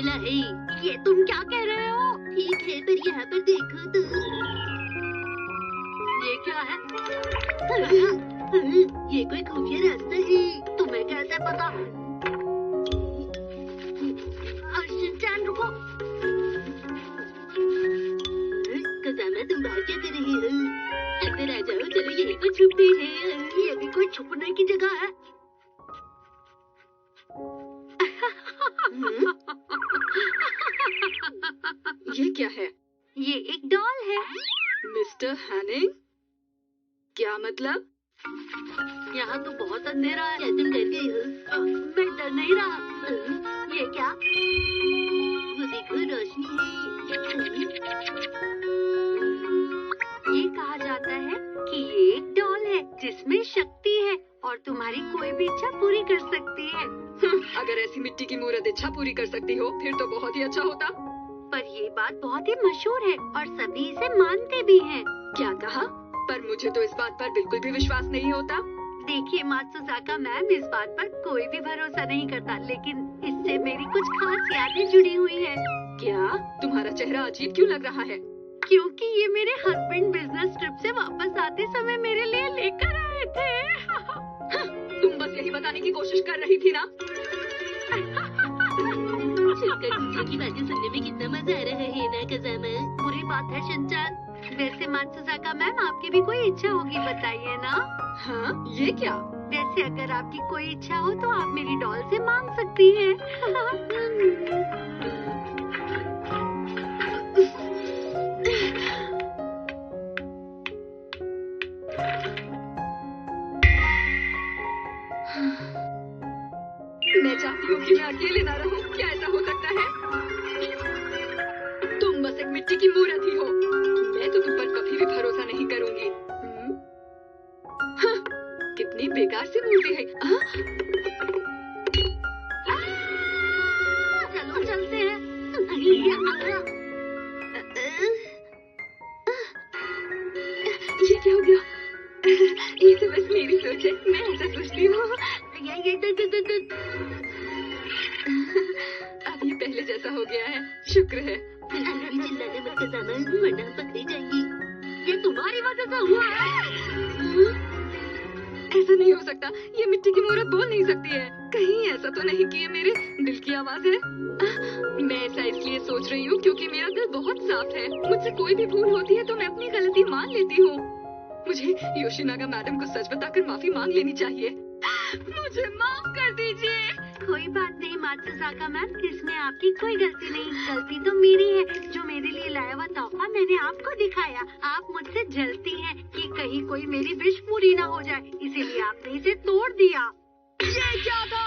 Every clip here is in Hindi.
मिला है। ये तुम क्या कह रहे हो? ठीक है, पर यहाँ पर देखो तो ये क्या है? ये कोई खुफिया रास्ता है। तुम्हें कैसे पता? शिनचैन रुको। कज़ामा, तुम बाहर क्या कर रही हो? अंदर आ जाओ, चलो यहीं पर छुपते हैं। ये भी कोई छुपने की जगह है? ये क्या है? ये एक डॉल है। मिस्टर हैनिंग, क्या मतलब? यहाँ तो बहुत अंधेरा है। क्या तुम डर गई हो? मैं डर नहीं रहा। ये क्या? वो देखो, रोशनी है। ये कहा जाता है कि ये एक डॉल है जिसमें शक्ति है और तुम्हारी कोई भी इच्छा पूरी कर सकती है। अगर ऐसी मिट्टी की मूर्त इच्छा पूरी कर सकती हो, फिर तो बहुत ही अच्छा होता। पर ये बात बहुत ही मशहूर है और सभी इसे मानते भी हैं। क्या कहा? पर मुझे तो इस बात पर बिल्कुल भी विश्वास नहीं होता। देखिए मात्सुजाका मैम, इस बात पर कोई भी भरोसा नहीं करता, लेकिन इससे मेरी कुछ खास यादें जुड़ी हुई है। क्या? तुम्हारा चेहरा अजीब क्यों लग रहा है? क्योंकि ये मेरे हस्बैंड बिजनेस ट्रिप से वापस आते समय मेरे लिए लेकर आए थे। तुम बस यही बताने की कोशिश कर रही थी ना? शिनचैन, दूसरों की बातें सुनने में कितना मजा आ रहा है ना कज़ामा? बुरी बात है शिनचैन। वैसे मात्सुजाका मैम, आपकी भी कोई इच्छा होगी, बताइए ना? हाँ, ये क्या? वैसे अगर आपकी कोई इच्छा हो तो आप मेरी डॉल से मांग सकती हैं। मैं चाहती हूँ कि मैं अकेले ना रहूं। क्या ऐसा हो सकता है? तुम बस एक मिट्टी की मूर्त ही हो। मैं तो तुम पर कभी भी भरोसा नहीं करूंगी। हाँ, कितनी बेकार सी मूर्ति है। चलो चलते हैं। ये क्या हो गया? ये तो बस मेरी सोच है। मैं ऐसा सोचती हूँ। अब ये पहले जैसा हो गया है। शुक्र है। चिल्लाने मत कज़ामा, वरना हम पकड़ी जाएंगी। ये तुम्हारी वजह से हुआ है। ऐसा नहीं हो सकता। ये मिट्टी की मूर्त बोल नहीं सकती है। कहीं ऐसा तो नहीं कि ये मेरे दिल की आवाज है? मैं ऐसा इसलिए सोच रही हूँ क्योंकि मेरा दिल बहुत साफ है। मुझसे कोई भी भूल होती है तो मैं अपनी गलती मान लेती हूँ। मुझे योशिनागा मैडम को सच बताकर माफी मांग लेनी चाहिए। मुझे माफ कर दीजिए। कोई बात नहीं मात्सुजाका मैम, इसमें आपकी कोई गलती नहीं। गलती तो मेरी है। जो मेरे लिए लाया हुआ तोहफा मैंने आपको दिखाया। आप मुझसे जलती हैं कि कहीं कोई मेरी विश पूरी ना हो जाए, इसीलिए आपने इसे तोड़ दिया। ये क्या था?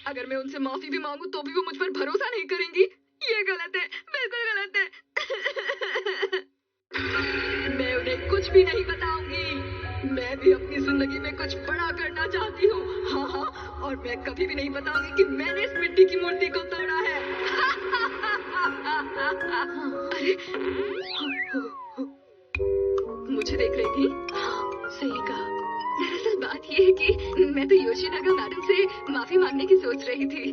अगर मैं उनसे माफी भी मांगू तो भी वो मुझ पर भरोसा नहीं करेंगी। ये गलत है, बिल्कुल गलत है। मैं उन्हें कुछ भी नहीं बताऊंगी। मैं भी अपनी जिंदगी में कुछ बड़ा करना चाहती हूँ। हाँ हाँ, और मैं कभी भी नहीं बताऊंगी कि मैंने इस मिट्टी की मूर्ति को तोड़ा है। अरे, मुझे देख रही थी? सही कहा। दरअसल बात ये है कि मैं तो योशिनागा मैडम से माफी मांगने की सोच रही थी।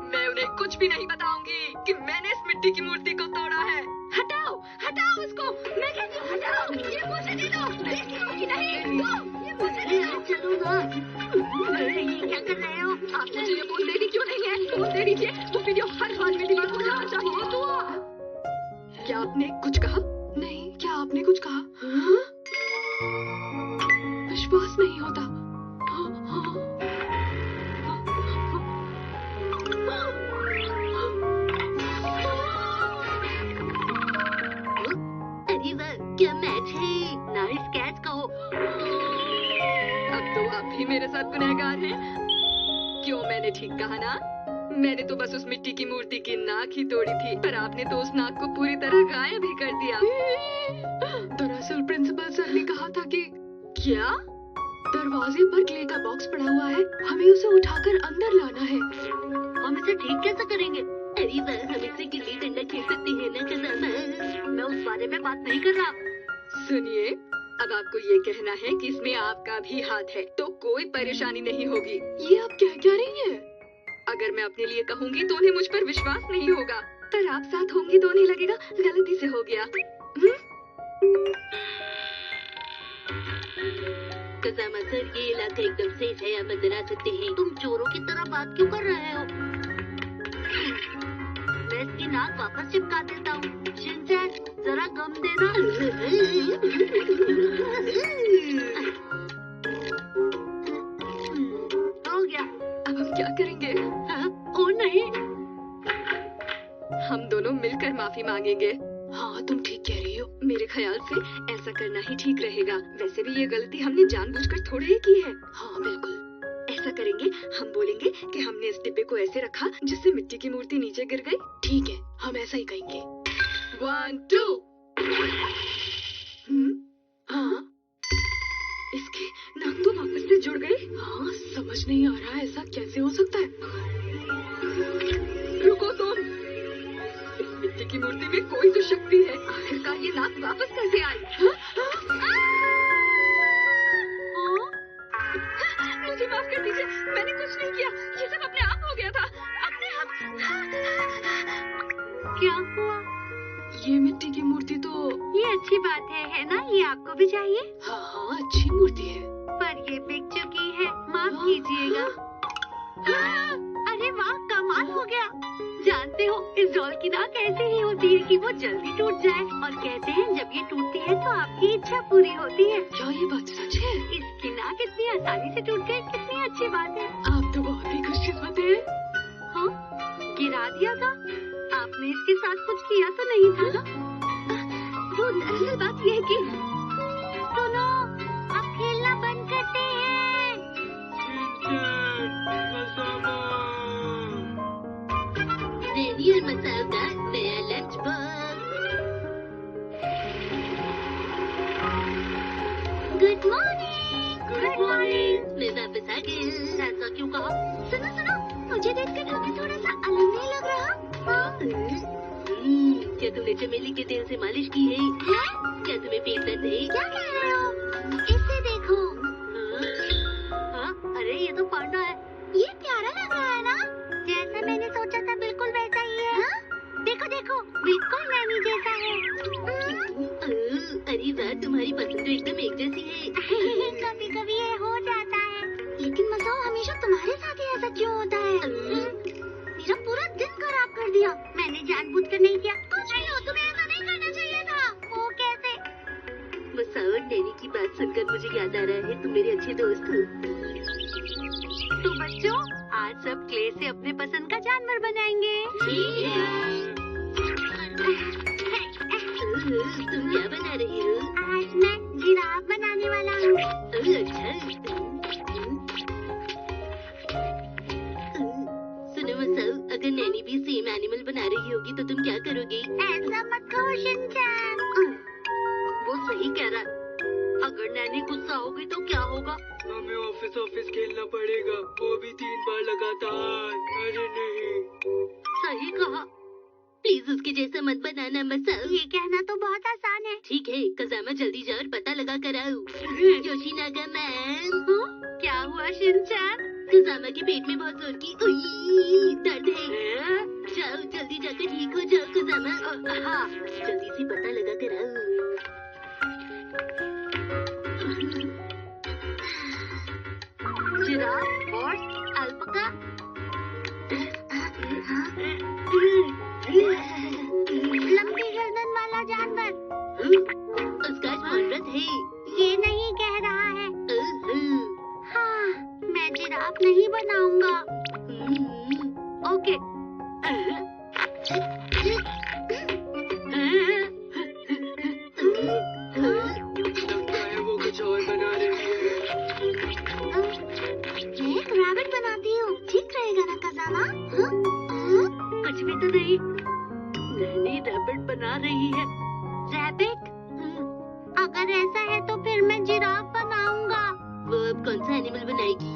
मैं उन्हें कुछ भी नहीं बताऊंगी कि मैंने इस मिट्टी की मूर्ति को तोड़ा है। हटाओ, हटाओ उसको। मैं कहती हूँ हटाओ। ये मुझे दे दो। देखती नहीं। दो, ये मुझे दे दो। चलो ना। ये क्या कर रहे हो? आप मुझे ये फोन दे दी क्यों नहीं है? फोन दे दीजिए। वो वीडियो हर हाल में दीवार हो जाना चाहिए। तो क्या आपने कुछ कहा? नहीं, क्या आपने कुछ कहा? विश्वास नहीं होता। अरे वाह, क्या मैच है। नाइस कैच कहो। अब तो आप भी मेरे साथ गुनहगार हैं। क्यों, मैंने ठीक कहा ना? मैंने तो बस उस मिट्टी की मूर्ति की नाक ही तोड़ी थी, पर आपने तो उस नाक को पूरी तरह गायब ही कर दिया। दरअसल प्रिंसिपल सर ने कहा था कि क्या? दरवाजे पर क्ले का बॉक्स पड़ा हुआ है, हमें उसे उठाकर अंदर लाना है। हम इसे ठीक कैसे करेंगे? अरे वाह, हम इससे गिल्ली डंडा खेल सकते हैं ना कज़ामा? मैं उस बारे में बात नहीं कर रहा। सुनिए, अब आपको ये कहना है कि इसमें आपका भी हाथ है, तो कोई परेशानी नहीं होगी। ये आप क्या कह रही हैं? अगर मैं अब अपने लिए कहूँगी तो उन्हें मुझ पर विश्वास नहीं होगा, पर आप साथ होंगी तो उन्हें लगेगा गलती से हो गया। कसामा सर, ये इलाका एकदम सेफ है, आप अंदर आ सकते हैं। तुम चोरों की तरह बात क्यों कर रहे हो? मैं इसकी नाक वापस चिपका देता हूँ। शिनचैन, जरा गम देना। हो गया। अब हम क्या करेंगे? हाँ? ओ नहीं, हम दोनों मिलकर माफी मांगेंगे। हाँ, तुम ठीक कह रही हो। मेरे ख्याल से ऐसा करना ही ठीक रहेगा। वैसे भी ये गलती हमने जानबूझकर थोड़े ही की है। हाँ बिल्कुल, ऐसा करेंगे, हम बोलेंगे कि हमने इस डिब्बे को ऐसे रखा जिससे मिट्टी की मूर्ति नीचे गिर गई। ठीक है, हम ऐसा ही कहेंगे। 1 2। हाँ, इसके नाक तो वापस से जुड़ गई। हाँ, समझ नहीं आ रहा ऐसा कैसे हो सकता है। रुको तुम, इस मिट्टी की मूर्ति में कोई तो शक्ति है। आखिरकार ये नाक वापस कैसे आई? मुझे माफ कर दीजिए, मैंने कुछ नहीं किया, ये सब अपने आप हो गया था, अपने आप। क्या हुआ? ये मिट्टी की मूर्ति तो ये अच्छी बात है ना? ये आपको भी चाहिए? हाँ, अच्छी मूर्ति है, पर ये बिक चुकी है, माफ कीजिएगा। अरे वाह, कमाल हो गया। जानते हो, इस डॉल की नाक ऐसी ही होती है कि वो जल्दी टूट जाए, और कहते हैं जब ये टूटती है तो आपकी इच्छा पूरी होती है। क्या ये बात सच है? इसकी नाक इतनी आसानी से टूट गई, कितनी अच्छी बात है। आप तो बहुत ही खुशकिस्मत हैं। हाँ, गिरा दिया था। आपने इसके साथ कुछ किया तो नहीं था ना? वो दरअसल बात ये है कि सुनो, अब खेलना बंद करते हैं। रेनी और मसाओ का नया lunch box. Good morning. Good morning. मैं वापस आ गई। ऐसा क्यों कहा? सुनो सुनो, मुझे देखकर तुम्हें थोड़ा सा अलग नहीं लग रहा? क्या तुमने चमेली के तेल से मालिश की है? क्या तुम्हें पेट दर्द है? क्या कह रहे हो? इसे देखो। हाँ, अरे ये तो पांडा है। ये प्यारा लग रहा है ना? जैसा मैंने सोचा था बिल्कुल वैसा ही है। देखो देखो, बिल्कुल नैनी जैसा है। अरे वाह, तुम्हारी पसंद तो एकदम एक जैसी है। कभी कभी ये हो जाता है, लेकिन मसाओ हमेशा तुम्हारे साथ ही ऐसा क्यों होता है? मेरा पूरा दिन खराब कर दिया। मैंने जानबूझकर नहीं किया। कुछ नहीं हो, तुम्हें ऐसा नहीं करना चाहिए था। वो कैसे? मसाओ और नैनी की बात सुनकर मुझे याद आ रहा है, तुम मेरे अच्छे दोस्त हो। तो बच्चों, आज सब क्ले से अपने पसंद का जानवर बनाएंगे। ठीक है। तुम क्या बना रही हो? आज मैं जिराफ बनाने वाला हूँ। अच्छा। सुनो मसाओ, अगर नैनी भी सेम एनिमल बना रही होगी तो तुम क्या करोगे? ऐसा मत कहो शिनचैन। वो सही कह रहा है। अगर नैनी गुस्सा हो गई तो क्या होगा? हमें ऑफिस खेलना पड़ेगा, वो भी 3 बार लगातार। अरे नहीं। सही कहा। प्लीज उसके जैसा मत बनाना मसाओ। ये कहना तो बहुत आसान है। ठीक है, कसामा जल्दी जाओ और पता लगा कर आओ। योशिनागा मैम। क्या हुआ शिनचैन? कसामा के पेट में बहुत जोर की दर्द है। जाओ जल्दी जाकर ठीक हो जाओ कसामा। हाँ, जल्दी से पता लगा कर आओ। Giraffe, horse, alpaca. लंबी गर्दन वाला जानवर। उसका स्मार्ट है। ये नहीं कह रहा है। हाँ, मैं जिराफ नहीं बनाऊंगा। ओके। लगता है वो कुछ और बना रही है। मैं एक रैबिट बनाती हूँ, ठीक रहेगा ना कसामा? कुछ भी तो नहीं। नैनी रैबिट बना रही है। रैबिट? अगर ऐसा है तो फिर मैं जिराफ बनाऊंगा। वो अब कौन सा एनिमल बनाएगी?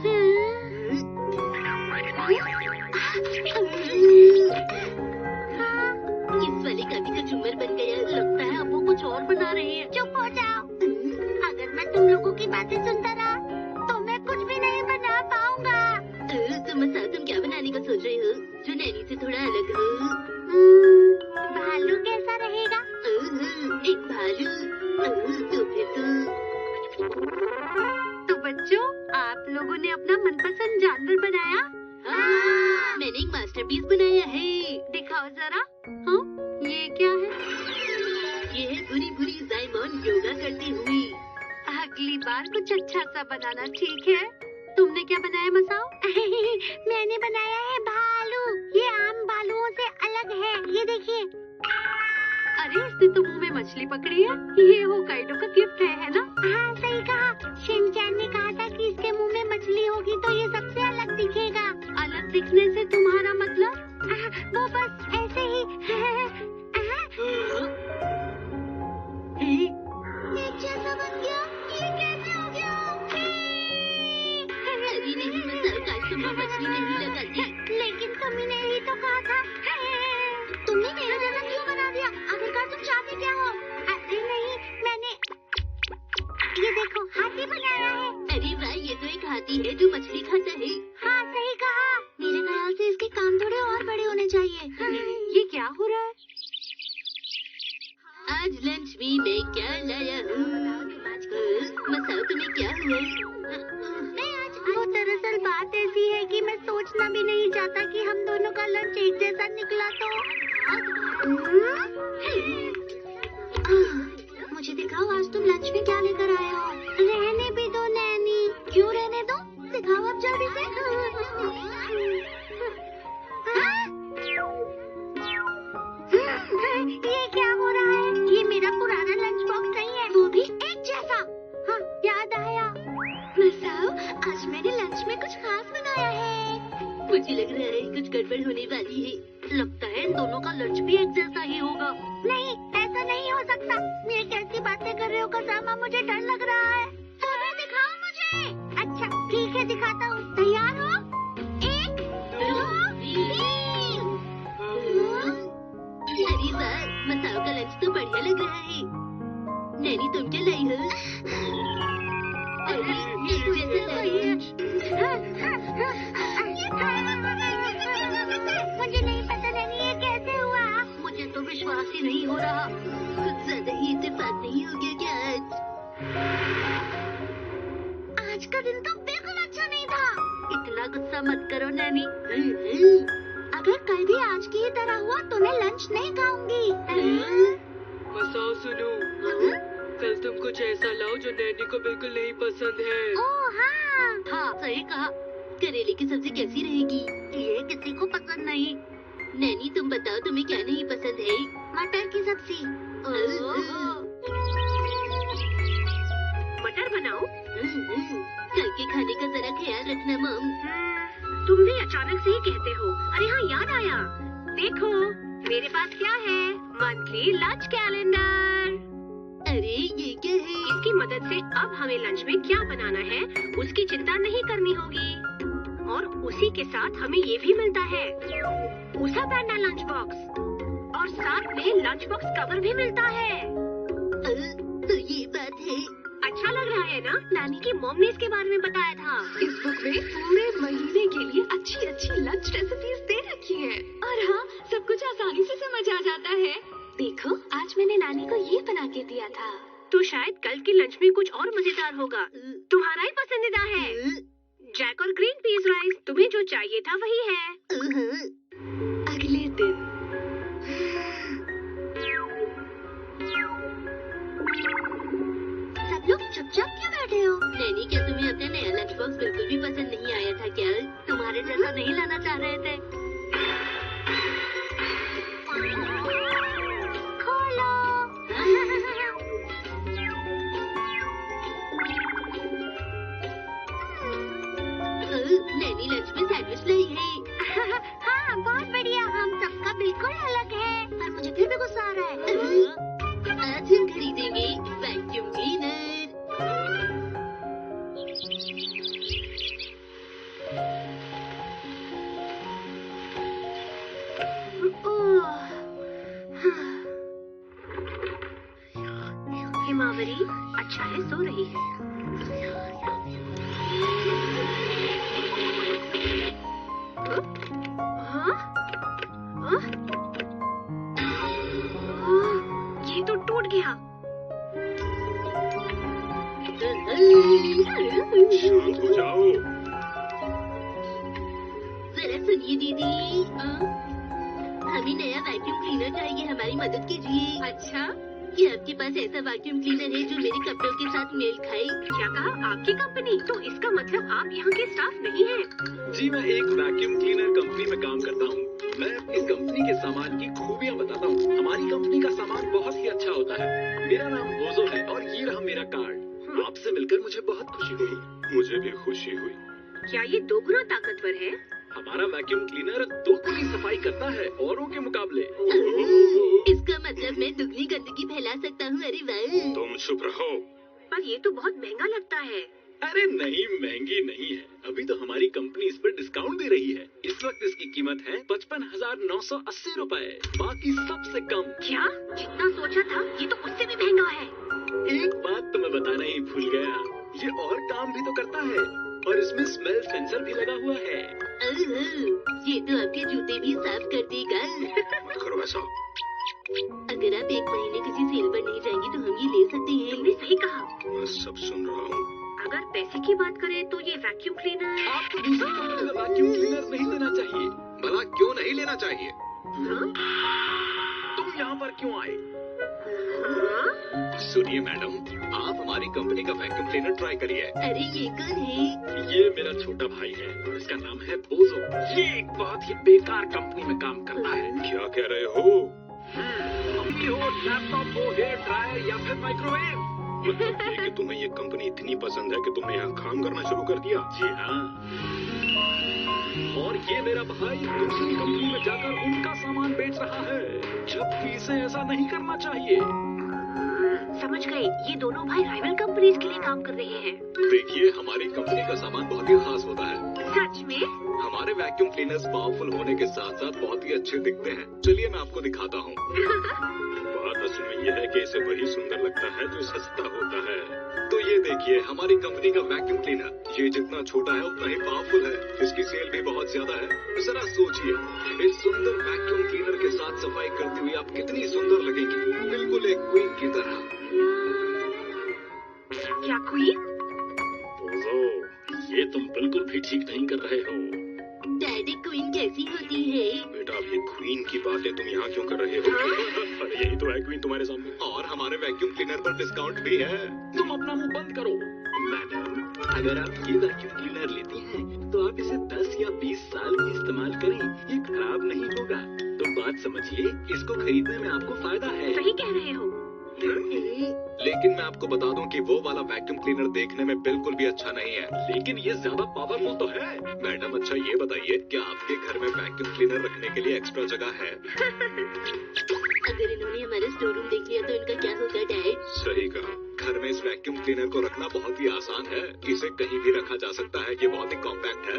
इस वाले का भी तो झूमर बन गया। लगता है अब वो कुछ और बना रही है। चुप हो जाओ। अगर मैं तुम लोगों की बातें सुनता रहा तो मैं कुछ भी नहीं बना पाऊंगा। तो मसाओ, तुम क्या बनाने का सोच रहे हो जो नैनी से थोड़ा अलग हो? भालू कैसा रहेगा? एक भालू। तो फिर तो बच्चों, आप लोगों ने अपना मनपसंद जानवर बनाया? मैंने एक मास्टरपीस बनाया है। दिखाओ जरा। हाँ, ये क्या है? ये है भूरी भूरी जाइमोन योगा करती हुई। अगली बार कुछ अच्छा सा बनाना, ठीक है? तुमने क्या बनाया मसाओ? मैंने बनाया है भालू। ये आम भालुओं से अलग है, ये देखिए। अरे, इसने तो मुंह में मछली पकड़ी है। ये होकाइडो का गिफ्ट है ना? हाँ, सही कहा। शिनचैन ने कहा था कि इसके मुंह में मछली होगी तो ये सबसे अलग दिखेगा। अलग दिखने से तुम्हारा मतलब? वो बस ऐसे ही। एक जैसा बन गया। ये कैसे हो गया? अरे नहीं मसाओ, काश तुम्हें मछली नहीं लगाती। लेकिन तुमने ही तो कहा था। तुमने मेरा जैसा क्यों बना दिया? आखिरकार तुम चाहते क्या हो? अरे नहीं, मैंने ये देखो हाथी बनाया है। अरे वाह, ये तो एक हाथी है जो मछली खाता है। हाँ, सही कहा। मेरे ख्याल से इसके कान थोड़े और बड़े होने चाहिए। ये क्या हो रहा है? आज लंच में मैं क्या लाया हूँ? मसाओ, तुम्हें क्या हुआ? वो दरअसल बात ऐसी है कि मैं सोचना भी नहीं चाहता कि हम दोनों का लंच एक जैसा निकला तो। मुझे दिखाओ, आज तुम लंच में क्या लेकर आए हो? रहने भी दो नैनी। क्यों रहने दो? दिखाओ अब जल्दी से। ये क्या हो रहा है? ये मेरा पुराना लंच बॉक्स नहीं है, वो भी एक जैसा। हाँ, याद आया। मसाओ, आज मैंने लंच में कुछ खास बनाया है। मुझे लग रहा है कुछ गड़बड़ होने वाली है। लगता है इन दोनों का लंच भी एक जैसा ही होगा। नहीं, ऐसा नहीं हो सकता। ये कैसी बातें कर रहे हो कसामा? मुझे डर लग रहा है। तुम्हें दिखाओ मुझे। अच्छा, ठीक है, दिखाता हूँ। तैयार हो? 1, 2, 3। अरे वाह, मसाओ का लंच तो बढ़िया लग रहा है। नैनी, तुम क्या लाई हो? अरे, एक जैसा लंच। मुझे नहीं पता नैनी, ये कैसे हुआ? मुझे तो विश्वास ही नहीं हो रहा। कुछ ज्यादा ही इत्तेफाक नहीं हो गया क्या आज? आज का दिन तो बिल्कुल अच्छा नहीं था। इतना गुस्सा मत करो नैनी। अगर कल भी आज की ही तरह हुआ तो मैं लंच नहीं खाऊंगी। मसाओ सुनो, कल तुम कुछ ऐसा लाओ जो नैनी को बिल्कुल नहीं पसंद है। ओह हाँ, हाँ सही कहा। करेले की सब्जी कैसी रहेगी? ये किसी को पसंद नहीं। नैनी, तुम बताओ तुम्हें क्या नहीं पसंद है? मटर की सब्जी। मटर बनाओ? कल के खाने का जरा ख्याल रखना मम। तुम भी अचानक से ही कहते हो। अरे हाँ, याद आया। देखो मेरे पास क्या है, मंथली लंच कैलेंडर। अरे ये क्या है? इसकी मदद से अब हमें लंच में क्या बनाना है उसकी चिंता नहीं करनी होगी। और उसी के साथ हमें ये भी मिलता है, उषा पैंडा लंच बॉक्स। और साथ में लंच बॉक्स कवर भी मिलता है। तो ये बात है। अच्छा लग रहा है ना? नानी की मॉम ने इसके बारे में बताया था। इस बुक में पूरे महीने के लिए अच्छी अच्छी लंच रेसिपीज दे रखी है। और हाँ, सब कुछ आसानी से समझ आ जाता है। देखो, आज मैंने नानी को ये बना के दिया था। तो शायद कल के लंच में कुछ और मजेदार होगा। तुम्हारा ही पसंदीदा है। जैक और ग्रीन पीस राइस। तुम्हें जो चाहिए था वही है। अगले दिन सब लोग चुपचाप क्यों बैठे हो? नैनी, क्या तुम्हें अपना नया लंच बॉक्स बिल्कुल भी पसंद नहीं आया था क्या? तुम्हारे जैसा नहीं लाना चाह रहे थे। खोलो। नैनी लंच में सैंडविच लाई है। हाँ, बहुत बढ़िया। हम सबका बिल्कुल अलग है। पर मुझे फिर भी गुस्सा आ रहा है। आज हम खरीदेंगे वैक्यूम क्लीनर। हिमावरी अच्छा है, सो रही है। हाँ? ये तो टूट गया। शांत हो जाओ। जरा सुनिए दीदी, हमें नया वैक्यूम क्लीनर चाहिए, हमारी मदद कीजिए। अच्छा, क्या आपके पास ऐसा वैक्यूम क्लीनर है जो मेरे कपड़ों के साथ मेल खाए? क्या कहा? आपकी कंपनी? तो इसका मतलब आप यहाँ के स्टाफ नहीं हैं। जी, मैं एक वैक्यूम क्लीनर कंपनी में काम करता हूँ। मैं इस कंपनी के सामान की खूबियाँ बताता हूँ। हमारी कंपनी का सामान बहुत ही अच्छा होता है। मेरा नाम बोजो है और ये रहा मेरा कार्ड। आपसे मिलकर मुझे बहुत खुशी हुई। मुझे भी खुशी हुई। क्या ये दोगुना ताकतवर है? हमारा वैक्यूम क्लीनर दोगुनी सफाई करता है औरों के मुकाबले। इसका मतलब मैं दुगनी गंदगी फैला सकता हूँ। अरे वाह! तुम चुप रहो। पर ये तो बहुत महंगा लगता है। अरे नहीं, महंगी नहीं है। अभी तो हमारी कंपनी इस पर डिस्काउंट दे रही है। इस वक्त इसकी कीमत है 55,980 रुपए, बाकी सबसे कम। क्या? जितना सोचा था ये तो उससे भी महंगा है। एक बात तो मैं बताना ही भूल गया, ये और काम भी तो करता है और इसमें स्मेल सेंसर भी लगा हुआ है। ये तो आपके जूते भी साफ कर देगा। मत करो ऐसा। अगर आप एक महीने किसी सेल पर नहीं जाएंगे तो हम ये ले सकते हैं। तुमने सही कहा। मैं सब सुन रहा हूँ। अगर पैसे की बात करें तो ये वैक्यूम क्लीनर। आपको दूसरी कंपनी का वैक्यूम क्लीनर नहीं लेना चाहिए। भला क्यों नहीं लेना चाहिए? हाँ? तुम यहाँ पर क्यों आए? हाँ? सुनिए मैडम, आप हमारी कंपनी का वैक्यूम क्लीनर ट्राई करिए। अरे ये कौन है? ये मेरा छोटा भाई है, इसका नाम है बोजो। ये एक बहुत ही बेकार कंपनी में काम करता है। क्या कह रहे हो? कंपनी हो, लैपटॉप हो, हेयर ड्रायर या फिर माइक्रोवेव। मतलब ये कि तुम्हें ये कंपनी इतनी पसंद है कि तुमने यहाँ काम करना शुरू कर दिया? जी हाँ। और ये मेरा भाई दूसरी कंपनी में जाकर उनका सामान बेच रहा है, जबकि इसे ऐसा नहीं करना चाहिए। समझ गए, ये दोनों भाई राइवल कंपनीज के लिए काम कर रहे हैं। देखिए, हमारी कंपनी का सामान बहुत ही खास होता है। सच में? हमारे वैक्यूम क्लीनर्स पावरफुल होने के साथ साथ बहुत ही अच्छे दिखते हैं। चलिए मैं आपको दिखाता हूँ। बात असल में यह है कि इसे वही सुंदर लगता है जो सस्ता होता है। तो ये देखिए, हमारी कंपनी का वैक्यूम क्लीनर, ये जितना छोटा है उतना ही पावरफुल है। इसकी सेल भी बहुत ज्यादा है। जरा सोचिए, इस सुंदर वैक्यूम क्लीनर के साथ सफाई करती हुई आप कितनी सुंदर लगेंगी, बिल्कुल एक क्वीन की तरह। क्या क्वीन? ये तुम बिल्कुल भी ठीक नहीं कर रहे हो। डैडी, क्वीन कैसी होती है? बेटा, अब ये क्वीन की बातें तुम यहाँ क्यों कर रहे हो? अरे यही तो है क्वीन तुम्हारे सामने। और हमारे वैक्यूम क्लीनर पर डिस्काउंट भी है। तुम अपना मुंह बंद करो। मैडम, अगर आप ये वैक्यूम क्लीनर लेती हैं, तो आप इसे 10 या 20 साल भी इस्तेमाल करें, ये खराब नहीं होगा। तो बात समझिए, इसको खरीदने में आपको फायदा है। सही कह रहे हो। लेकिन मैं आपको बता दूं कि वो वाला वैक्यूम क्लीनर देखने में बिल्कुल भी अच्छा नहीं है, लेकिन ये ज्यादा पावरफुल तो है। मैडम, अच्छा ये बताइए, क्या आपके घर में वैक्यूम क्लीनर रखने के लिए एक्स्ट्रा जगह है? अगर इन्होंने हमारा स्टोर रूम देख लिया तो इनका क्या होगा डैड? सही कहा। घर में इस वैक्यूम क्लीनर को रखना बहुत ही आसान है। इसे कहीं भी रखा जा सकता है। ये बहुत ही कॉम्पैक्ट है।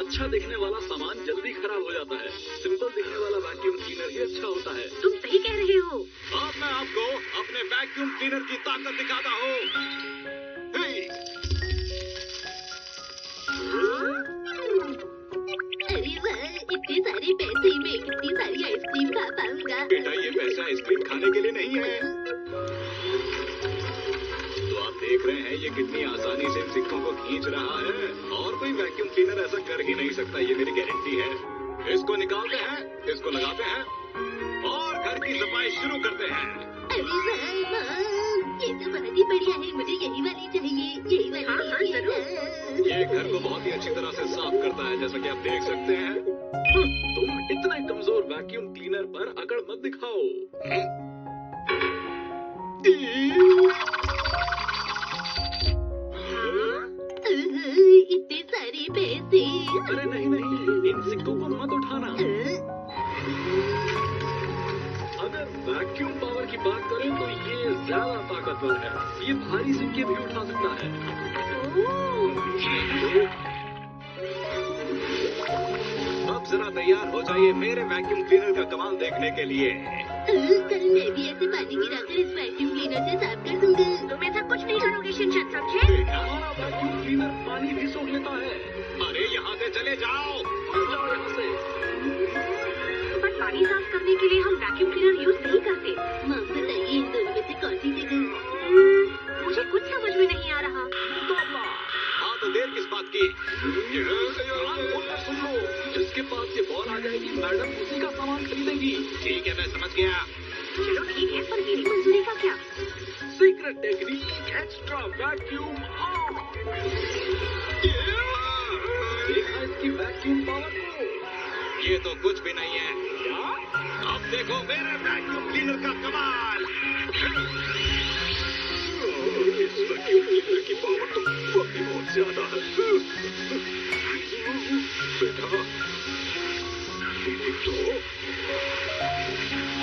अच्छा दिखने वाला सामान जल्दी खराब हो जाता है। सिंपल दिखने वाला वैक्यूम क्लीनर ही अच्छा होता है। तुम सही कह रहे हो। अब मैं आपको अपने वैक्यूम क्लीनर की ताकत दिखाता हूँ। अरे वाह, इतने सारे पैसे में कितनी सारी आइसक्रीम खा पाऊंगा। बेटा, ये पैसा आइसक्रीम खाने के लिए नहीं है। तो आप देख रहे हैं ये कितनी आसानी से इन सिक्कों को खींच रहा है, और कोई वैक्यूम क्लीनर ऐसा कर ही नहीं सकता। ये मेरी गारंटी है। इसको निकालते हैं, इसको लगाते हैं और घर की सफाई शुरू करते हैं। अरे वाह, ये तो बहुत ही बढ़िया है। मुझे यही वाली चाहिए, यही वाली चाहिए। ये घर को बहुत ही अच्छी तरह से साफ करता है, जैसा कि आप देख सकते हैं। तुम इतने कमजोर वैक्यूम क्लीनर पर अकड़ मत दिखाओ। इतने सारे पैसे। अरे नहीं नहीं, इन सिक्कों को मत उठाना। अगर वैक्यूम पावर की बात करें तो ये ज्यादा ताकतवर है। ये भारी सिक्के भी उठा सकता है। अब जरा तैयार हो जाइए मेरे वैक्यूम क्लीनर का कमाल देखने के लिए। कल मैं भी ऐसे पानी गिराकर इस वैक्यूम क्लीनर से साफ कर दूंगा। तुम ऐसा कुछ नहीं करोगे शिनचैन, समझे? हमारा वैक्यूम क्लीनर पानी भी सोख लेता है। अरे यहाँ से चले जाओ। करने के लिए हम वैक्यूम क्लीनर यूज नहीं करते। माँ बताइए इन दोनों में से कौन सी जगह? मुझे कुछ समझ में नहीं आ रहा। हाँ तो देर किस बात की? कान खोलकर सुन लो, जिसके पास ये बॉल आ जाएगी मैडम उसी का सामान खरीदेंगी। ठीक है मैं समझ गया। चलो ठीक है, पर मेरी मंजूरी का क्या? Secret technique extra vacuum on. देखा इसकी वैक्यूम पावर को? ये तो कुछ भी नहीं है। क्या? अब देखो मेरे वैक्यूम क्लीनर का कमाल। इस वैक्यूम क्लीनर की पावर तो वाकई बहुत ज्यादा है। बेटा तो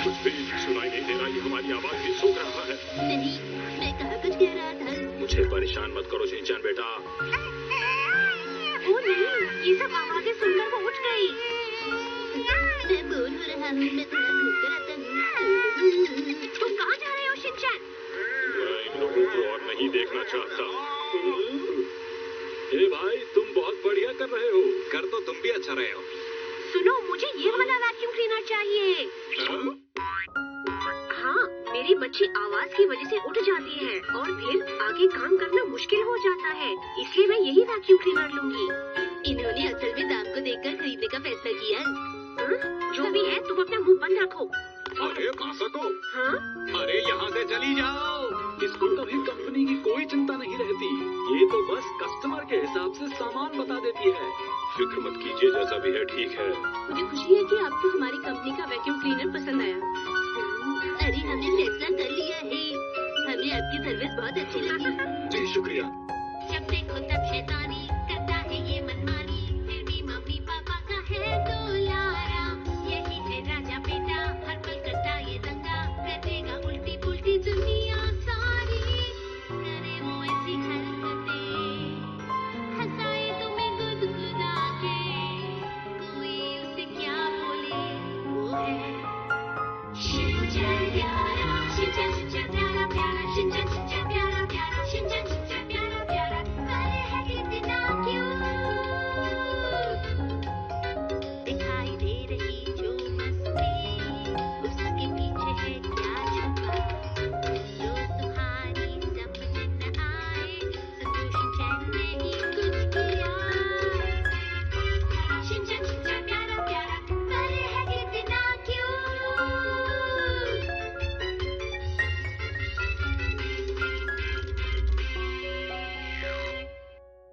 कुछ भी सुनाई नहीं दे रहा, ये हमारी आवाज भी सूख रहा है। नहीं, मैं कहाँ कुछ कह रहा था। मुझे परेशान मत करो शिनचैन बेटा। ओ नहीं, ये सब आवाजें सुनकर वो उठ गई। मैं बोर हो रहा हूँ, मैं थोड़ा घूम कर आता हूँ। तुम कहाँ जा रहे हो शिनचैन? मैं इन लोगों को और नहीं देखना चाहता। ए भाई तुम बहुत बढ़िया कर रहे हो। कर तो तुम भी अच्छा रहे हो। सुनो, मुझे ये वाला वैक्यूम क्लीनर चाहिए। हाँ, मेरी बच्ची आवाज की वजह से उठ जाती है और फिर आगे काम करना मुश्किल हो जाता है, इसलिए मैं यही वैक्यूम क्लीनर लूंगी। इन्होंने असल में दाम को देखकर खरीदने का फैसला किया। जो भी है, तुम अपना मुंह बंद रखो। अरे मासको, हाँ? अरे यहाँ से चली जाओ। इसको कभी कंपनी की कोई चिंता नहीं रहती, ये तो बस कस्टमर के हिसाब से सामान बता देती है। फिक्र मत कीजिए, जैसा भी है ठीक है। मुझे खुशी है कि आपको हमारी कंपनी का वैक्यूम क्लीनर पसंद आया। अरे हमने फैसला कर लिया है, हमें आपकी सर्विस बहुत अच्छी लगी। जी शुक्रिया। जब देखो तब शैतानी।